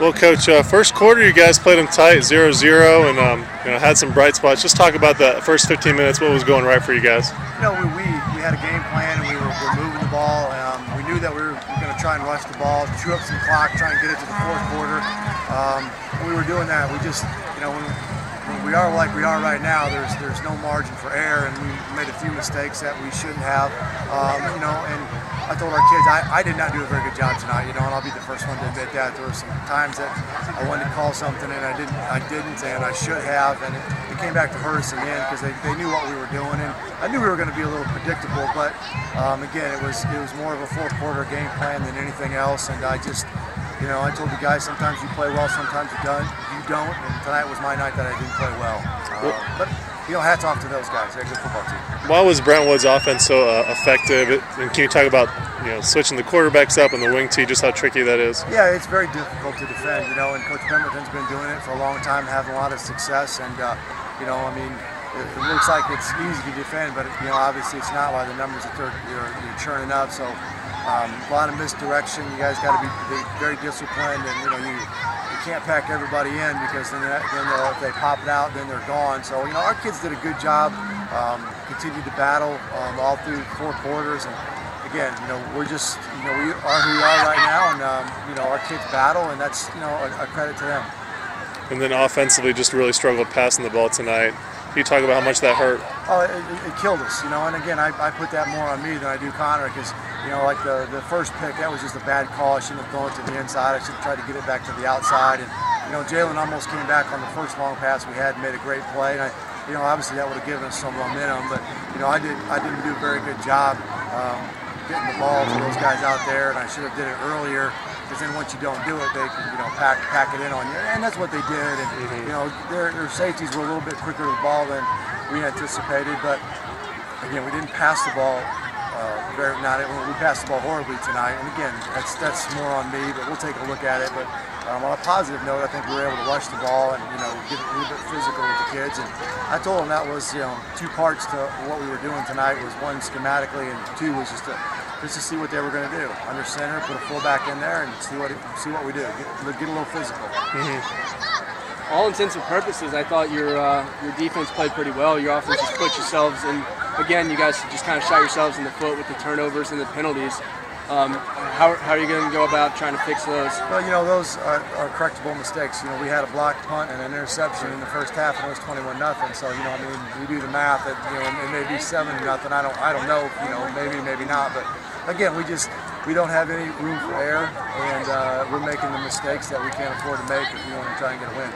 Well, Coach, first quarter you guys played them tight, 0-0, and had some bright spots. Just talk about the first 15 minutes. What was going right for you guys? We had a game plan, and we're moving the ball. We knew that we were going to try and rush the ball, chew up some clock, try and get it to the fourth quarter. When we were doing that, we just, when we are like we are right now, there's no margin for error, and we made a few mistakes that we shouldn't have. And I told our kids I did not do a very good job tonight, and I'll be the first one to admit that. There were some times that I wanted to call something and I didn't, and I should have, and it came back to hurt us in the end because they knew what we were doing, and I knew we were going to be a little predictable, but again, it was more of a fourth quarter game plan than anything else, and I just, I told the guys sometimes you play well, sometimes you don't, and tonight was my night that I didn't play well. But hats off to those guys. They're a good football team. Why was Brentwood's offense so effective? And can you talk about switching the quarterbacks up and the wing tee, just how tricky that is? Yeah, it's very difficult to defend, and Coach Pemberton's been doing it for a long time, having a lot of success, and it looks like it's easy to defend, but obviously it's not by the numbers that you're churning up. So a lot of misdirection. You guys got to be very disciplined, and you can't pack everybody in because then if they pop it out, then they're gone. So our kids did a good job, continued to battle all through four quarters, and again, we're just we are who we are right now, and our kids battle, and that's a credit to them. And then offensively, just really struggled passing the ball tonight. Can you talk about how much that hurt? Oh, it killed us, and again, I put that more on me than I do Connor because, like the first pick, that was just a bad call. I shouldn't have thrown it to the inside. I should have tried to get it back to the outside, and, Jalen almost came back on the first long pass we had and made a great play, and obviously that would have given us some momentum, but, I didn't do a very good job getting the ball to those guys out there, and I should have did it earlier. Because then once you don't do it, they can pack it in on you, and that's what they did. And their safeties were a little bit quicker to the ball than we anticipated. But again, we didn't pass the ball we passed the ball horribly tonight. And again, that's more on me, but we'll take a look at it. But on a positive note, I think we were able to rush the ball and get a little bit physical with the kids. And I told them that was two parts to what we were doing tonight. Was one schematically, and two was just to see what they were going to do. Under center, put a fullback in there, and see what we do. Get a little physical. All intents and purposes, I thought your defense played pretty well. Your offense just put yourselves in. Again, you guys just kind of shot yourselves in the foot with the turnovers and the penalties. How are you going to go about trying to fix those? Well, those are correctable mistakes. We had a blocked punt and an interception in the first half, and it was 21-0. So, you do the math. It may be 7-0. I don't know. Maybe not. But again, we don't have any room for error, and we're making the mistakes that we can't afford to make if we want to try and get a win.